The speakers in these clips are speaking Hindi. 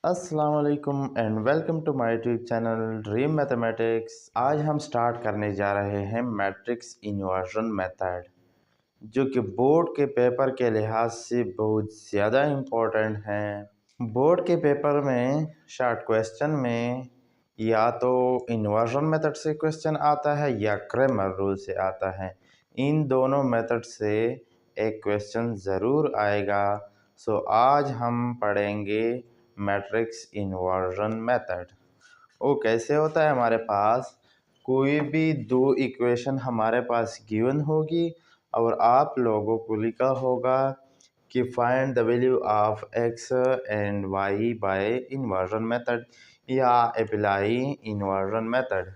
अस्सलाम वालेकुम and welcome to my YouTube channel dream mathematics. आज हम स्टार्ट करने जा रहे हैं मैट्रिक्स इन्वर्जन मेथड, जो कि बोर्ड के पेपर के लिहाज से बहुत ज़्यादा इम्पोर्टेंट है। बोर्ड के पेपर में शॉर्ट क्वेश्चन में या तो इन्वर्जन मेथड से क्वेश्चन आता है या क्रैमर रूल से आता है। इन दोनों मेथड से एक क्वेश्चन ज़रूर आएगा। सो आज हम पढ़ेंगे मैट्रिक्स इन्वर्जन मेथड। वो कैसे होता है, हमारे पास कोई भी दो इक्वेशन हमारे पास गिवन होगी और आप लोगों को लिखा होगा कि find the value of x and y by inversion method या अप्लाई इन्वर्जन मेथड।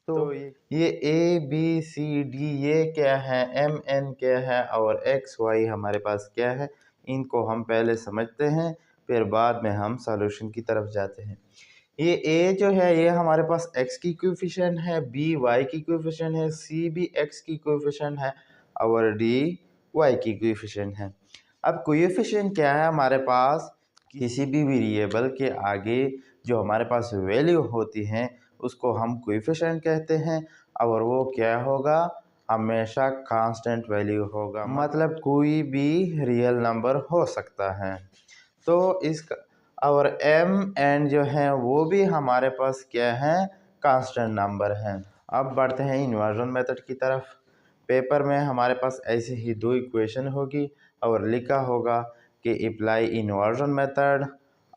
तो ये ए बी सी डी ये क्या है, एम एन क्या है और एक्स वाई हमारे पास क्या है, इनको हम पहले समझते हैं, फिर बाद में हम सॉल्यूशन की तरफ जाते हैं। ये ए जो है ये हमारे पास एक्स की कोएफिशिएंट है, बी वाई की कोएफिशिएंट है, सी भी एक्स की कोएफिशिएंट है और डी वाई की कोएफिशिएंट है। अब कोएफिशिएंट क्या है, हमारे पास किसी भी वेरिएबल के आगे जो हमारे पास वैल्यू होती हैं उसको हम कोएफिशिएंट कहते हैं और वो क्या होगा, हमेशा कांस्टेंट वैल्यू होगा, मतलब कोई भी रियल नंबर हो सकता है। तो इसका और एम एन जो है वो भी हमारे पास क्या है, कांस्टेंट नंबर है। अब बढ़ते हैं इन्वर्जन मेथड की तरफ। पेपर में हमारे पास ऐसे ही दो इक्वेशन होगी और लिखा होगा कि अप्लाई इन्वर्जन मेथड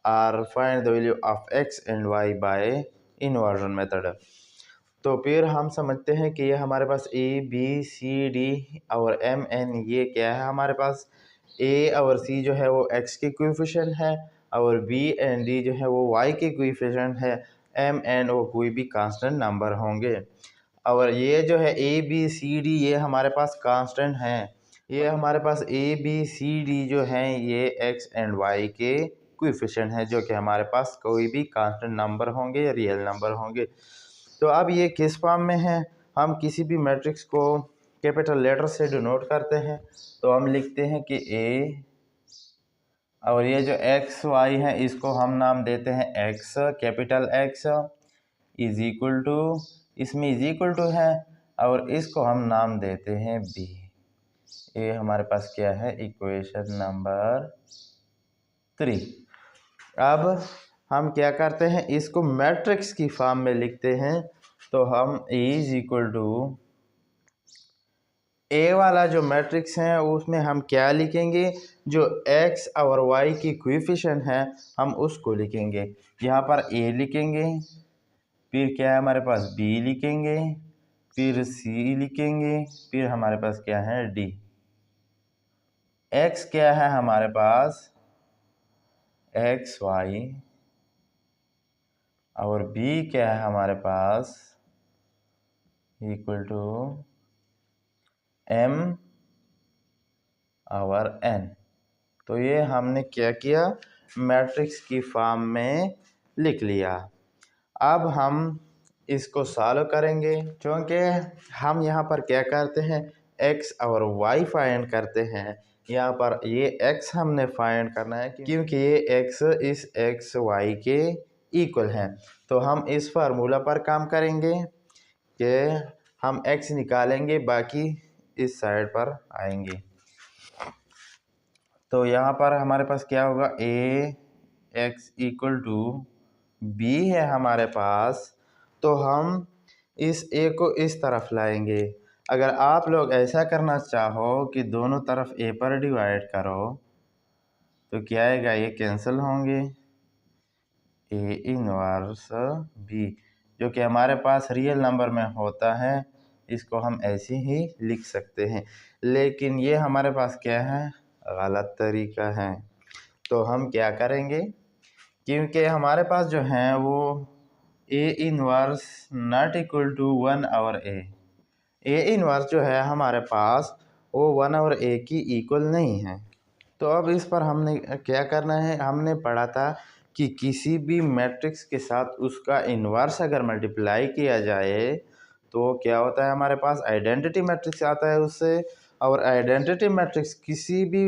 और find the value of x and y by inversion method. तो फिर हम समझते हैं कि ये हमारे पास ए बी सी डी और एम एन ये क्या है, हमारे पास ए और सी जो है वो एक्स के कोएफिशिएंट है और बी एंड डी जो है वो वाई के कोएफिशिएंट है, एम एन वो कोई भी कांस्टेंट नंबर होंगे। और ये जो है ए बी सी डी ये हमारे पास कांस्टेंट हैं। ये हमारे पास ए बी सी डी जो हैं ये एक्स एंड वाई के कोएफिशिएंट हैं, जो कि हमारे पास कोई भी कांस्टेंट नंबर होंगे या रियल नंबर होंगे। तो अब ये किस फॉर्म में है, हम किसी भी मैट्रिक्स को कैपिटल लेटर से डिनोट करते हैं तो हम लिखते हैं कि ए और ये जो एक्स वाई है इसको हम नाम देते हैं x, capital x is equal to, इसमें इज इक्वल टू है और इसको हम नाम देते हैं बी। ये हमारे पास क्या है, इक्वेशन नंबर 3। अब हम क्या करते हैं, इसको मैट्रिक्स की फॉर्म में लिखते हैं। तो हम ए इज इक्वल टू ए वाला जो मैट्रिक्स है उसमें हम क्या लिखेंगे, जो एक्स और वाई की कोएफिशिएंट है हम उसको लिखेंगे। यहाँ पर ए लिखेंगे, फिर क्या है हमारे पास बी लिखेंगे, फिर सी लिखेंगे, फिर हमारे पास क्या है डी। एक्स क्या है हमारे पास एक्स वाई और बी क्या है हमारे पास इक्वल टू एम और एन। तो ये हमने क्या किया, मैट्रिक्स की फॉर्म में लिख लिया। अब हम इसको सॉल्व करेंगे, क्योंकि हम यहाँ पर क्या करते हैं, x और y फाइंड करते हैं। यहाँ पर ये x हमने फाइंड करना है क्योंकि ये x इस x y के इक्वल है। तो हम इस फार्मूला पर काम करेंगे कि हम x निकालेंगे, बाकी इस साइड पर आएंगे। तो यहाँ पर हमारे पास क्या होगा, ए एक्स इक्वल टू बी है हमारे पास, तो हम इस ए को इस तरफ लाएंगे। अगर आप लोग ऐसा करना चाहो कि दोनों तरफ ए पर डिवाइड करो तो क्या आएगा, ये कैंसिल होंगे, ए इनवर्स बी जो कि हमारे पास रियल नंबर में होता है इसको हम ऐसे ही लिख सकते हैं, लेकिन ये हमारे पास क्या है, गलत तरीका है। तो हम क्या करेंगे, क्योंकि हमारे पास जो है वो A inverse not equal to 1 और ए इनवर्स जो है हमारे पास वो 1 और ए की इक्वल नहीं है। तो अब इस पर हमने क्या करना है, हमने पढ़ा था कि किसी भी मैट्रिक्स के साथ उसका इन्वर्स अगर मल्टीप्लाई किया जाए तो क्या होता है, हमारे पास आइडेंटिटी मैट्रिक्स आता है उससे, और आइडेंटिटी मैट्रिक्स किसी भी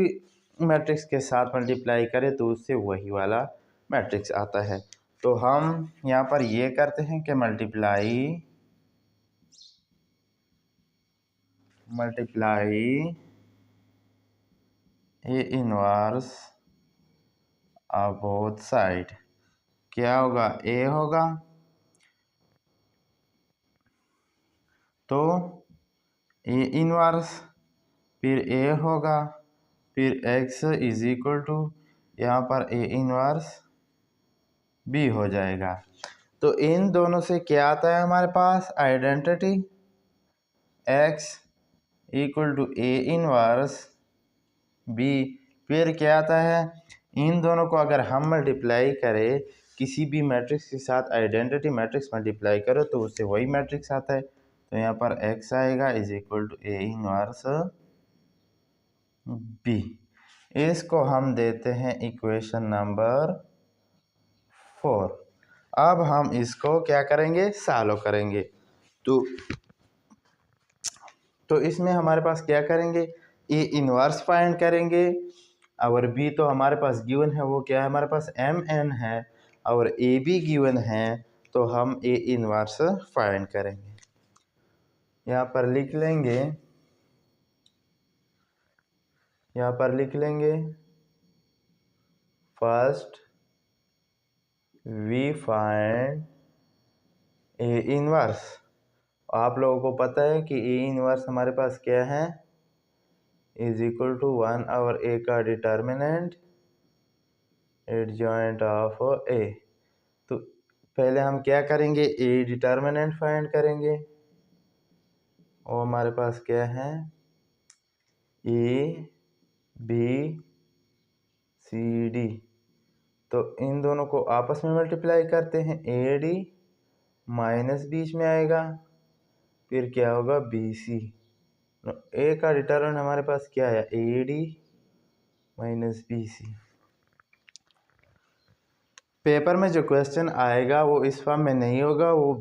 मैट्रिक्स के साथ मल्टीप्लाई करे तो उससे वही वाला मैट्रिक्स आता है। तो हम यहाँ पर ये करते हैं कि multiply a inverse of both side. क्या होगा? ए होगा तो ए इनवर्स, फिर ए होगा, फिर x इज इक्वल टू यहाँ पर ए इनवर्स बी हो जाएगा। तो इन दोनों से क्या आता है हमारे पास? Identity x equal to A inverse b. फिर क्या आता है? इन दोनों को अगर हम मल्टीप्लाई करें किसी भी मैट्रिक्स के साथ, आइडेंटिटी मैट्रिक्स मल्टीप्लाई करो तो उससे वही मैट्रिक्स आता है। तो यहाँ पर x आएगा is equal to A inverse B. इसको हम देते हैं इक्वेशन नंबर 4। अब हम इसको क्या करेंगे? सॉल्व करेंगे। तो इसमें हमारे पास क्या करेंगे? ए इनवर्स फाइंड करेंगे और बी तो हमारे पास गिवन है, वो क्या है हमारे पास? एम एन है, और ए बी गिवन है, तो हम ए इनवर्स फाइंड करेंगे। यहाँ पर लिख लेंगे, first we find A inverse. आप लोगों को पता है कि ए इनवर्स हमारे पास क्या है? इज इक्वल टू 1 और ए का डिटर्मिनेंट एडजॉइंट ऑफ ए। तो पहले हम क्या करेंगे? ए डिटर्मिनेंट फाइंड करेंगे, और हमारे पास क्या है? A B C D. तो इन दोनों को आपस में मल्टीप्लाई करते हैं, ए डी माइनस बीच में आएगा, फिर क्या होगा? B C. ए का डिटर्मिनेंट हमारे पास क्या है? A D minus B C. Paper में जो क्वेश्चन आएगा वो इस फॉर्म में नहीं होगा, वो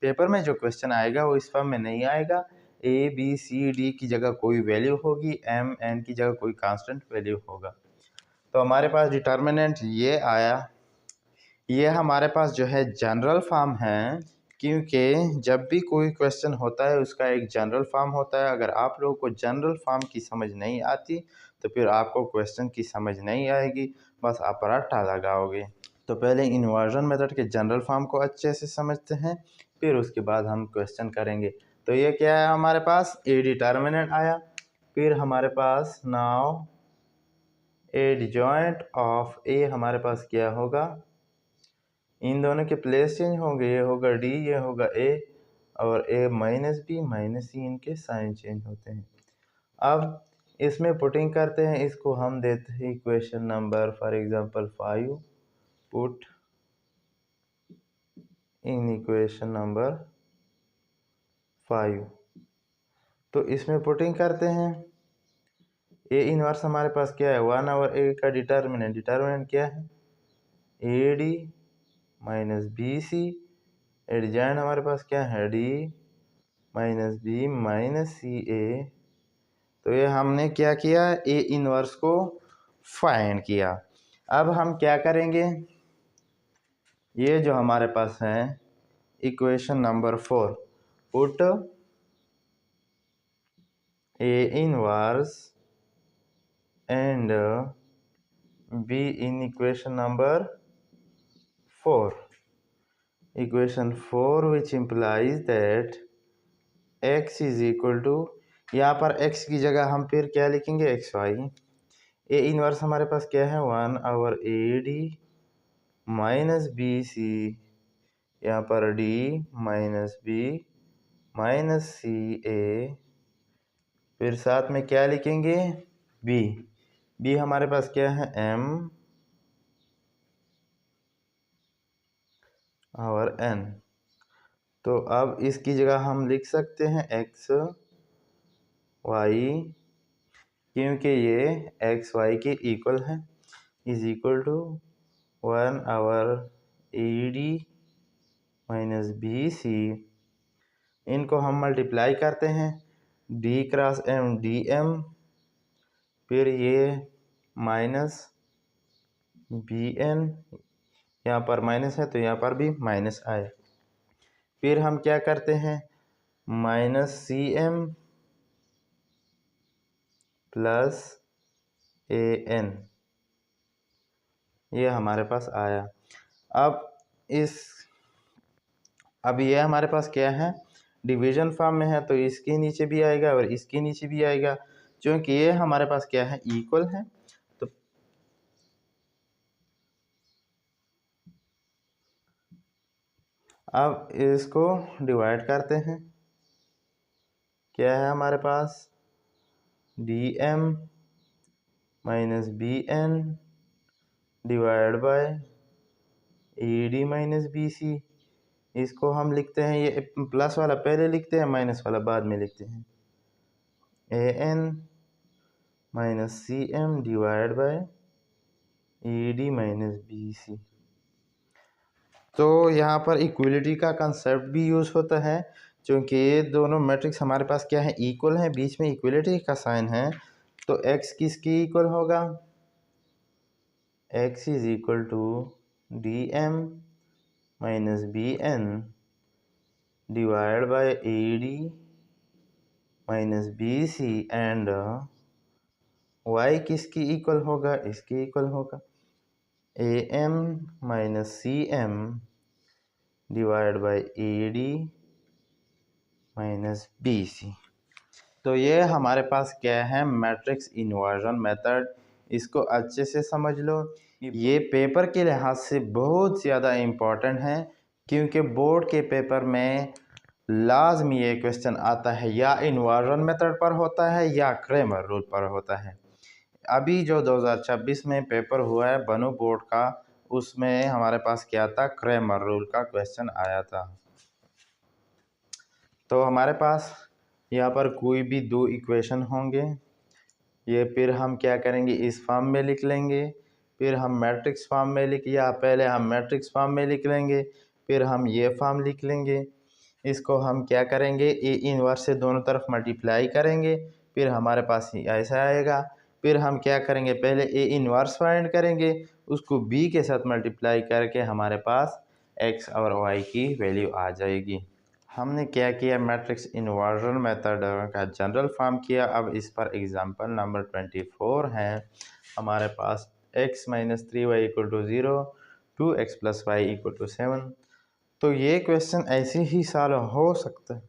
पेपर में जो क्वेश्चन आएगा वो इस फॉर्म में नहीं आएगा। ए बी सी डी की जगह कोई वैल्यू होगी, एम एन की जगह कोई कांस्टेंट वैल्यू होगा। तो हमारे पास डिटर्मिनेंट ये आया। ये हमारे पास जो है जनरल फॉर्म है, क्योंकि जब भी कोई क्वेश्चन होता है उसका एक जनरल फॉर्म होता है। अगर आप लोगों को जनरल फॉर्म की समझ नहीं आती तो फिर आपको क्वेश्चन की समझ नहीं आएगी, बस आप रट्टा लगाओगे। तो पहले इन्वर्जन मेथड के जनरल फॉर्म को अच्छे से समझते हैं, फिर उसके बाद हम क्वेश्चन करेंगे। तो ये क्या है हमारे पास? ए डिटर्मिनेंट आया, फिर हमारे पास नाउ एडजॉइंट ऑफ ए हमारे पास क्या होगा? इन दोनों के प्लेस चेंज होंगे, ये होगा डी, ये होगा ए, और ए माइनस बी माइनस सी, इनके साइन चेंज होते हैं। अब इसमें पुटिंग करते हैं, इसको हम देते हैं equation number for example 5, put in equation number 5। तो इसमें पुटिंग करते हैं, ए इनवर्स हमारे पास क्या है? 1 और ए का डिटर्मिनेंट क्या है? A D minus B C. Adjoint हमारे पास क्या है? D minus B minus C A. तो ये हमने क्या किया? ए इनवर्स को फाइंड किया। अब हम क्या करेंगे? ये जो हमारे पास है equation number 4, put A inverse and B in equation number 4। Equation 4 which implies that x is equal to, यहाँ पर x की जगह हम फिर क्या लिखेंगे? X Y. ए इनवर्स हमारे पास क्या है? 1 और A D minus B C, यहाँ पर D minus B minus C A, फिर साथ में क्या लिखेंगे? बी हमारे पास क्या है? एम और एन। तो अब इसकी जगह हम लिख सकते हैं एक्स वाई, क्योंकि ये एक्स वाई के इक्वल है, is equal to 1 over A D minus B C. इनको हम मल्टीप्लाई करते हैं, D cross M D M, फिर ये माइनस बी एन, यहाँ पर माइनस है तो यहाँ पर भी माइनस आए। फिर हम क्या करते हैं, minus C M plus A N, ये हमारे पास आया। अब ये हमारे पास क्या है, डिवीजन फॉर्म में है, तो इसके नीचे भी आएगा और इसके नीचे भी आएगा, क्योंकि ये हमारे पास क्या है, इक्वल है। तो अब इसको डिवाइड करते हैं, क्या है हमारे पास, d M minus B N divide by A D minus B c. इसको हम लिखते हैं, ये प्लस वाला पहले लिखते हैं, माइनस वाला बाद में लिखते हैं, a n minus C M divide by A D minus B C. तो यहाँ पर इक्वलिटी का कंसेप्ट भी यूज़ होता है, क्योंकि ये दोनों मैट्रिक्स हमारे पास क्या है, इक्वल है, बीच में इक्वलिटी का साइन है। तो x किसकी इक्वल होगा, x is equal to D M minus B N divide by A D minus B C, and y किसकी इक्वल होगा, इसकी इक्वल होगा A M minus C M divide by A D minus B C. तो ये हमारे पास क्या है, मैट्रिक्स इन्वर्जन मेथड। इसको अच्छे से समझ लो, ये पेपर के लिहाज से बहुत ज़्यादा इम्पोर्टेंट है, क्योंकि बोर्ड के पेपर में लाजमी ये क्वेश्चन आता है, या इन्वर्जन मेथड पर होता है या क्रैमर रूल पर होता है। अभी जो 2026 में पेपर हुआ है बनू बोर्ड का, उसमें हमारे पास क्या था, क्रैमर रूल का क्वेश्चन आया था। तो हमारे पास यहाँ पर कोई भी दो इक्वेशन होंगे, ये फिर हम क्या करेंगे, इस फॉर्म में लिख लेंगे, फिर हम मैट्रिक्स फॉर्म में या पहले हम मैट्रिक्स फॉर्म में लिख लेंगे, फिर हम ये फॉर्म लिख लेंगे। इसको हम क्या करेंगे, ए इनवर्स से दोनों तरफ मल्टीप्लाई करेंगे, फिर हमारे पास ऐसा आएगा। फिर हम क्या करेंगे, पहले ए इनवर्स फाइंड करेंगे, उसको बी के साथ मल्टीप्लाई करके हमारे पास एक्स और वाई की वैल्यू आ जाएगी। हमने क्या किया, मैट्रिक्स इन्वर्जन मेथड का जनरल फॉर्म किया। अब इस पर एग्जांपल नंबर 24 है हमारे पास, x minus 3y equal to 0, 2x plus y equal to 7। तो ये क्वेश्चन ऐसे ही सॉल्व हो सकता है।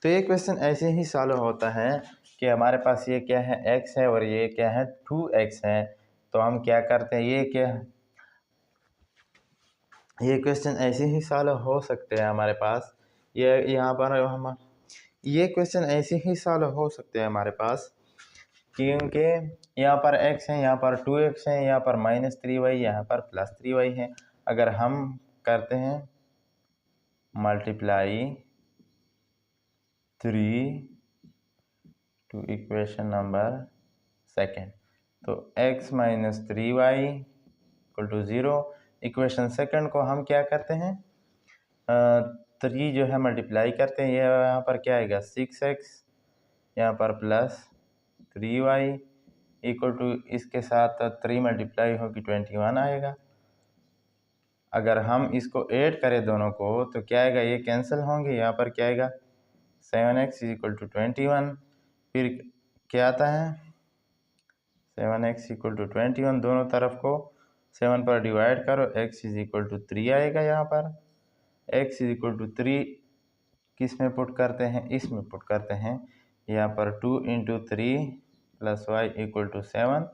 तो ये क्वेश्चन ऐसे ही सॉल्व होता है कि हमारे पास ये क्या है, x है और ये क्या है, 2x है। तो हम क्या करते हैं, ये क्या है, ये क्वेश्चन ऐसे ही सॉल्व हो सकते हैं हमारे पास। ये यहाँ पर हम ये क्वेश्चन ऐसे ही सॉल्व हो सकते हैं हमारे पास, क्योंकि यहाँ पर x है, यहाँ पर 2x है, यहाँ पर माइनस 3y, यहाँ पर प्लस 3y है। अगर हम करते हैं multiply 3 to equation number second, तो x minus 3y equal to 0। Equation second को हम क्या करते हैं, 3 जो है मल्टीप्लाई करते हैं, ये यहाँ पर क्या आएगा, 6x, यहाँ पर प्लस 3y इक्वल टू, इसके साथ 3 मल्टीप्लाई होगी 21 आएगा। अगर हम इसको ऐड करें दोनों को तो क्या आएगा, ये कैंसिल होंगे, यहाँ पर क्या आएगा, 7x इक्वल टू 21। फिर क्या आता है, 7x इक्वल टू 21, दोनों तरफ को 7 पर डिवाइड करो, x इज इक्वल टू 3 आएगा। यहाँ पर x इज इक्वल टू 3 किस में पुट करते हैं, इसमें पुट करते हैं। यहाँ पर 2 into 3 plus y equal to 7,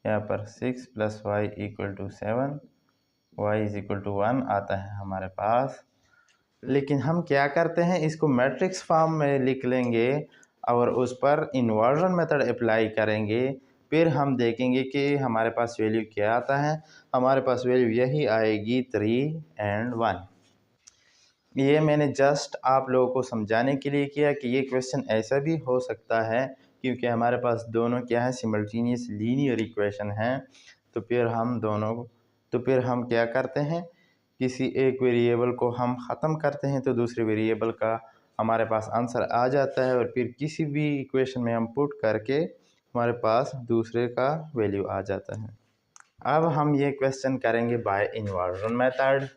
यहाँ पर 6 plus y equal to 7, y is equal to 1 आता है हमारे पास। लेकिन हम क्या करते हैं, इसको मैट्रिक्स फॉर्म में लिख लेंगे और उस पर इन्वर्जन मेथड अप्लाई करेंगे। फिर हम देखेंगे कि हमारे पास वैल्यू क्या आता है। हमारे पास वैल्यू यही आएगी, 3 एंड 1। ये मैंने जस्ट आप लोगों को समझाने के लिए किया कि ये क्वेश्चन ऐसा भी हो सकता है, क्योंकि हमारे पास दोनों क्या है, सिमल्टेनियस लीनियर इक्वेशन है। तो फिर हम क्या करते हैं, किसी एक वेरिएबल को हम ख़त्म करते हैं तो दूसरे वेरिएबल का हमारे पास आंसर आ जाता है, और फिर किसी भी इक्वेशन में हम पुट करके हमारे पास दूसरे का वैल्यू आ जाता है। अब हम ये क्वेश्चन करेंगे बाय इन्वर्जन मेथड।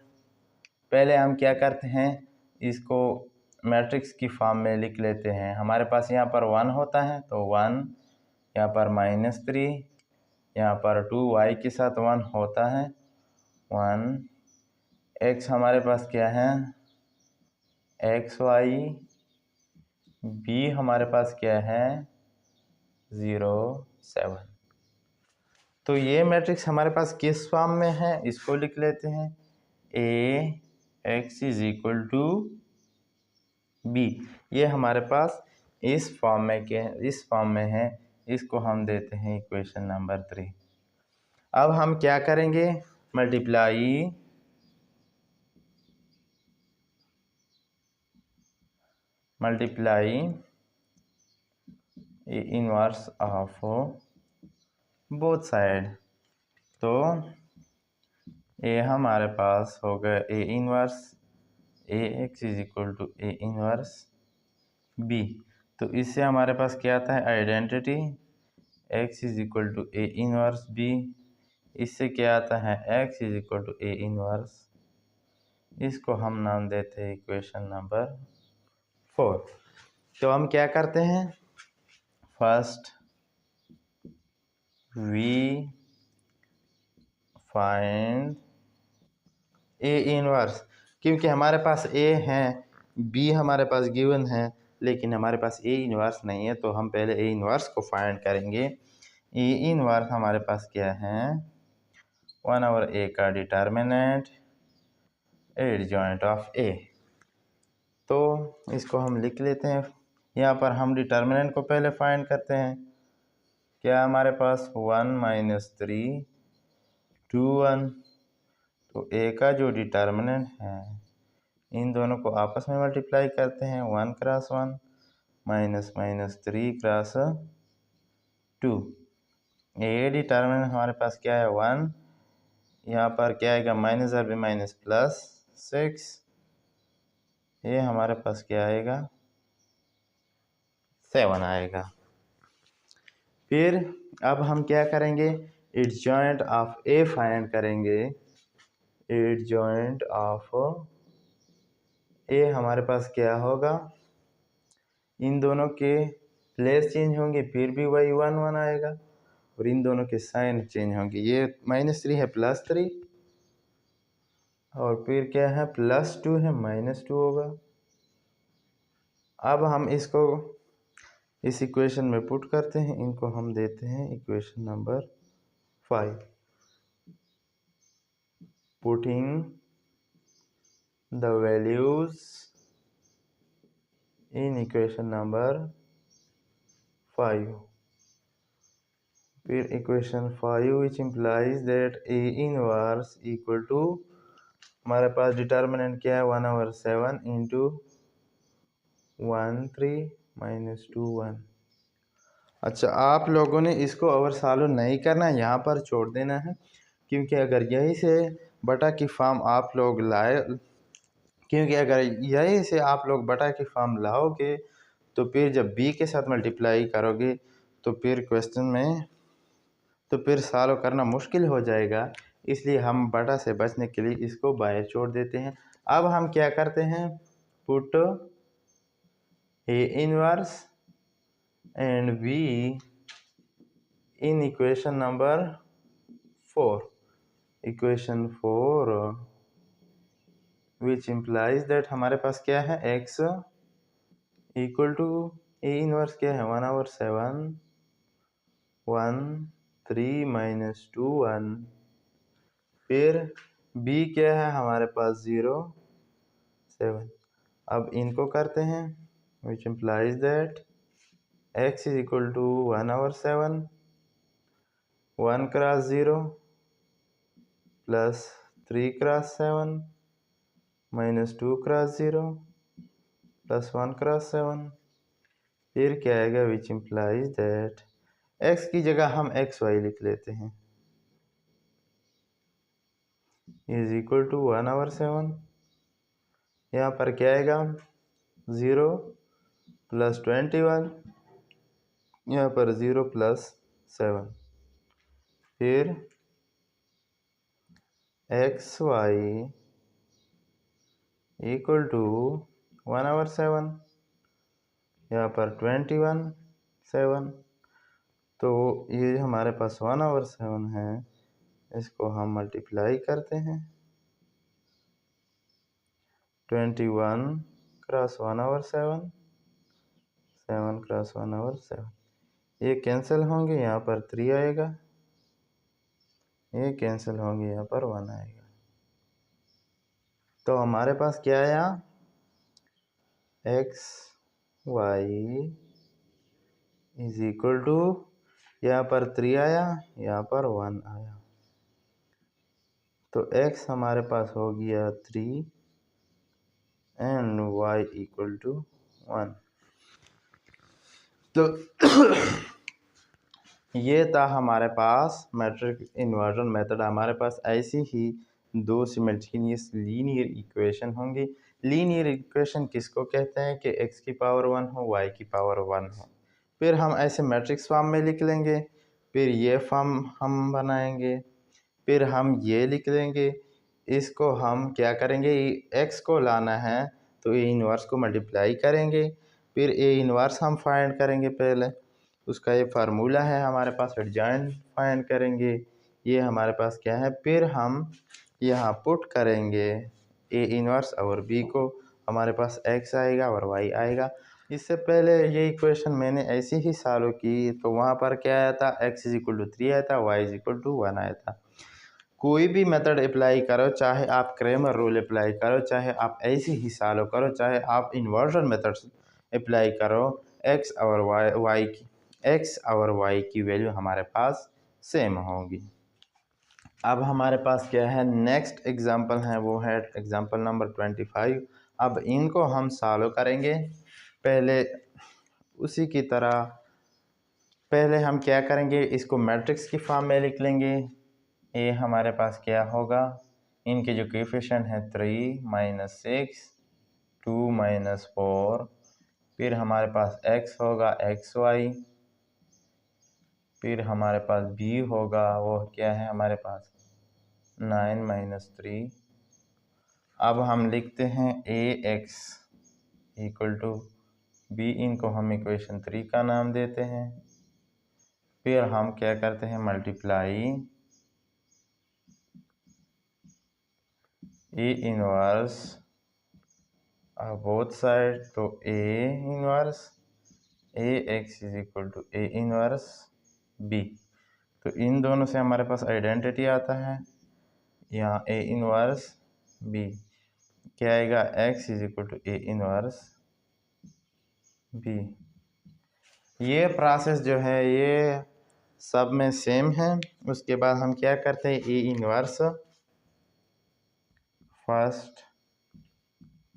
पहले हम क्या करते हैं, इसको मैट्रिक्स की फॉर्म में लिख लेते हैं। हमारे पास यहाँ पर 1 होता है तो 1, यहाँ पर -3, यहाँ पर 2 y के साथ 1 होता है 1, x हमारे पास क्या है xy, b हमारे पास क्या है 0 7। तो ये मैट्रिक्स हमारे पास किस फॉर्म में है, इसको लिख लेते हैं ax = b। ये हमारे पास इस फॉर्म में है, इसको हम देते हैं इक्वेशन नंबर 3। अब हम क्या करेंगे, multiply a inverse of both side. तो ए हमारे पास हो गया A inverse ax = A inverse b। तो इससे हमारे पास क्या आता है identity x = A inverse b। इससे क्या आता है x = ए इनवर्स, इसको हम नाम देते हैं इक्वेशन नंबर 4। तो हम क्या करते हैं, first we find A inverse, क्योंकि हमारे पास ए है, बी हमारे पास गिवन है, लेकिन हमारे पास ए इनवर्स नहीं है। तो हम पहले ए इनवर्स को फाइंड करेंगे। ए इनवर्स हमारे पास क्या है 1/a का डिटर्मिनेंट एडजॉइंट ऑफ ए। तो इसको हम लिख लेते हैं। यहाँ पर हम डिटर्मिनेंट को पहले फाइंड करते हैं। क्या हमारे पास 1 - 3 2 1। तो ए का जो डिटर्मिनेंट है, इन दोनों को आपस में मल्टीप्लाई करते हैं 1 × 1 -3 × 2। ए डिटर्मिनेंट हमारे पास क्या है 1, यहाँ पर क्या आएगा -+6, ये हमारे पास क्या आएगा 7 आएगा। फिर अब हम क्या करेंगे, एडजॉइंट ऑफ ए फाइंड करेंगे। एडजॉइंट ऑफ ए हमारे पास क्या होगा, इन दोनों के प्लेस चेंज होंगे फिर भी वही 1 1 आएगा, और इन दोनों के साइन चेंज होंगे। ये -3 है +3, और फिर क्या है +2 है -2 होगा। अब हम इसको इस इक्वेशन में पुट करते हैं, इनको हम देते हैं equation number 5। Putting the values in equation number 5। फिर equation 5 which implies that A inverse equal to, हमारे पास डिटर्मिनेंट क्या है 1/7 × 1 3 -2 1। अच्छा, आप लोगों ने इसको ओवर सॉल्व नहीं करना, यहाँ पर छोड़ देना है, क्योंकि अगर यही से बटा की फॉर्म आप लोग लाए, क्योंकि अगर यही से आप लोग बटा की फॉर्म लाओगे तो फिर जब b के साथ मल्टीप्लाई करोगे तो फिर क्वेश्चन में तो फिर सॉल्व करना मुश्किल हो जाएगा। इसलिए हम बटा से बचने के लिए इसको बाहर छोड़ देते हैं। अब हम क्या करते हैं, put A inverse and b in equation number 4। Equation 4 which implies that हमारे पास क्या है x equal to A inverse क्या है 1/7 1 3 -2 1। फिर b क्या है हमारे पास 0 7। अब इनको करते हैं, विच इम्प्लाइज दैट x = 1/7 1 × 0 + 3 × 7 -2 × 0 + 1 × 7। फिर क्या आएगा, विच इम्प्लाइज दैट x की जगह हम xy लिख लेते हैं = 1/7। यहाँ पर क्या आएगा 0 + 21, यहाँ पर 0 + 7। फिर xy इक्वल टू 1/7, यहाँ पर 21/7। तो ये हमारे पास 1/7 है, इसको हम मल्टीप्लाई करते हैं। 21 क्रॉस 1/7, 7 क्रॉस 1/7, ये कैंसिल होंगे, यहाँ पर 3 आएगा, ये कैंसिल होंगे, यहाँ पर 1 आएगा। तो हमारे पास क्या आया, x y is equal to, यहाँ पर 3 आया, यहाँ पर 1 आया। तो x हमारे पास हो गया 3 एंड y इक्वल टू 1। तो ये था हमारे पास मैट्रिक्स इन्वर्जन मेथड। हमारे पास ऐसी ही दो सिमेल्टेनियस लीनियर इक्वेशन होंगी। लीनियर इक्वेशन किसको कहते हैं कि x की पावर 1 हो, y की पावर 1 हो। फिर हम ऐसे मैट्रिक्स फॉर्म में लिख लेंगे, फिर ये फॉर्म हम बनाएंगे, फिर हम ये लिख लेंगे। इसको हम क्या करेंगे, x को लाना है तो ए इन्वर्स को मल्टीप्लाई करेंगे, फिर ए इन्वर्स हम फाइंड करेंगे पहले, उसका ये फार्मूला है हमारे पास, एडजॉइंट फाइंड करेंगे, ये हमारे पास क्या है, फिर हम यहाँ पुट करेंगे ए इन्वर्स और बी को, हमारे पास x आएगा और y आएगा। इससे पहले ये इक्वेशन मैंने ऐसे ही सॉल्व की, तो वहाँ पर क्या आया था, x इज इक्वल टू 3 आया था, y इज इक्वल टू 1 आया था। कोई भी मेथड अप्लाई करो, चाहे आप क्रेमर रूल अप्लाई करो, चाहे आप ऐसे ही सॉल्व करो, चाहे आप इन्वर्जन मेथड अप्लाई करो, x और y की वैल्यू हमारे पास सेम होगी। अब हमारे पास क्या है, नेक्स्ट एग्जांपल है, वो है एग्जांपल नंबर 25। अब इनको हम सॉल्व करेंगे। पहले उसी की तरह पहले हम क्या करेंगे, इसको मैट्रिक्स की फॉर्म में लिख लेंगे। ये हमारे पास क्या होगा, इनके जो कोएफिशिएंट है 3 - 6 2 - 4, फिर हमारे पास x होगा xy, फिर हमारे पास b होगा, वो क्या है हमारे पास 9 - 3। अब हम लिखते हैं ax इक्वल टू b, इनको हम इक्वेशन 3 का नाम देते हैं। फिर हम क्या करते हैं, multiply a inverse both side, तो a inverse a x is equal to A inverse b. तो इन दोनों से हमारे पास आइडेंटिटी आता है, यहाँ ए इनवर्स बी क्या आएगा, x is equal to A inverse B. ये प्रोसेस जो है ये सब में सेम है। उसके बाद हम क्या करते हैं, A inverse, first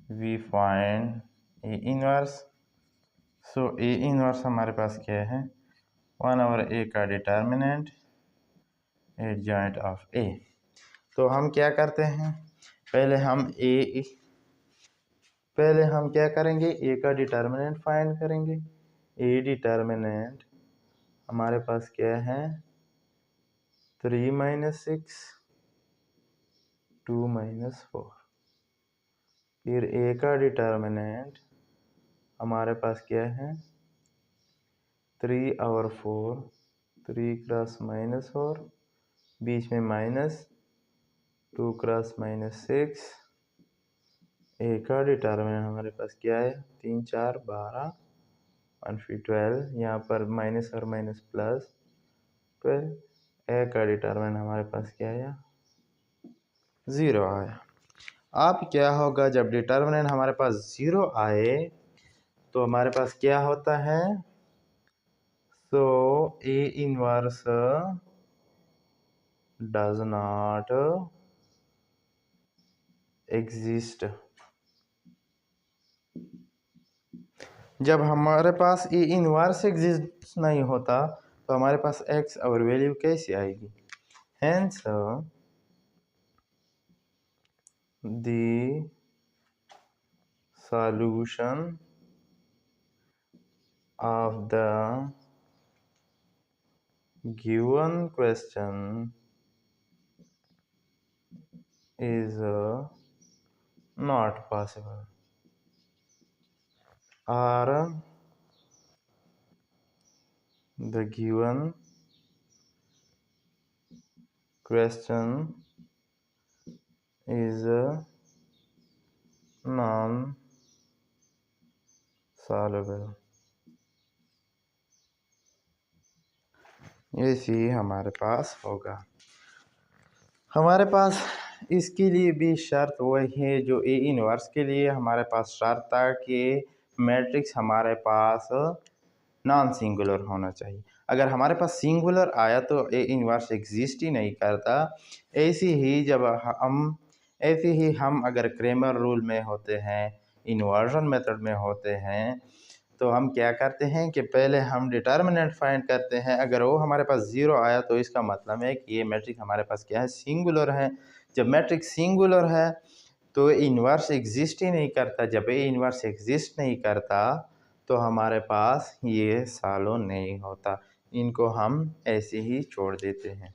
we find A inverse. So A inverse हमारे पास क्या है, 1/a का डिटर्मिनेंट एडजॉइंट ऑफ ए। तो हम क्या करते हैं, पहले हम क्या करेंगे, ए का डिटर्मिनेंट फाइंड करेंगे। ए डिटर्मिनेंट हमारे पास क्या है, 3 - 6 2 - 4। फिर ए का डिटर्मिनेंट हमारे पास क्या है, 3/4, 3 क्रॉस -4, बीच में माइनस, 2 क्रॉस -6। ए का डिटर्मिनेंट हमारे पास क्या है, 3 4 12 1 फिर 12, यहाँ पर माइनस और माइनस प्लस 12। ए का डिटर्मिनेंट हमारे पास क्या आया, 0 आया। अब क्या होगा, जब डिटर्मिनेंट हमारे पास 0 आए तो हमारे पास क्या होता है, so A inverse does not exist. जब हमारे पास ए इनवर्स एग्जिस्ट नहीं होता तो हमारे पास एक्स और वैल्यू कैसे आएगी। Hence the solution of the given question is not possible, or the given question is non-solvable। ऐसी हमारे पास होगा। हमारे पास इसके लिए भी शर्त वही है जो ए इनवर्स के लिए हमारे पास शर्त था कि मैट्रिक्स हमारे पास नॉन सिंगुलर होना चाहिए। अगर हमारे पास सिंगुलर आया तो ए इनवर्स एग्जिस्ट ही नहीं करता। ऐसे ही हम अगर क्रेमर रूल में होते हैं, इन्वर्जन मेथड में होते हैं, तो हम क्या करते हैं कि पहले हम डिटर्मिनेंट फाइंड करते हैं। अगर वो हमारे पास ज़ीरो आया तो इसका मतलब है कि ये मैट्रिक्स हमारे पास क्या है, सिंगुलर है। जब मैट्रिक्स सिंगुलर है तो इन्वर्स एग्जिस्ट ही नहीं करता। जब ये इन्वर्स एग्जिस्ट नहीं करता तो हमारे पास ये सॉल्व नहीं होता। इनको हम ऐसे ही छोड़ देते हैं।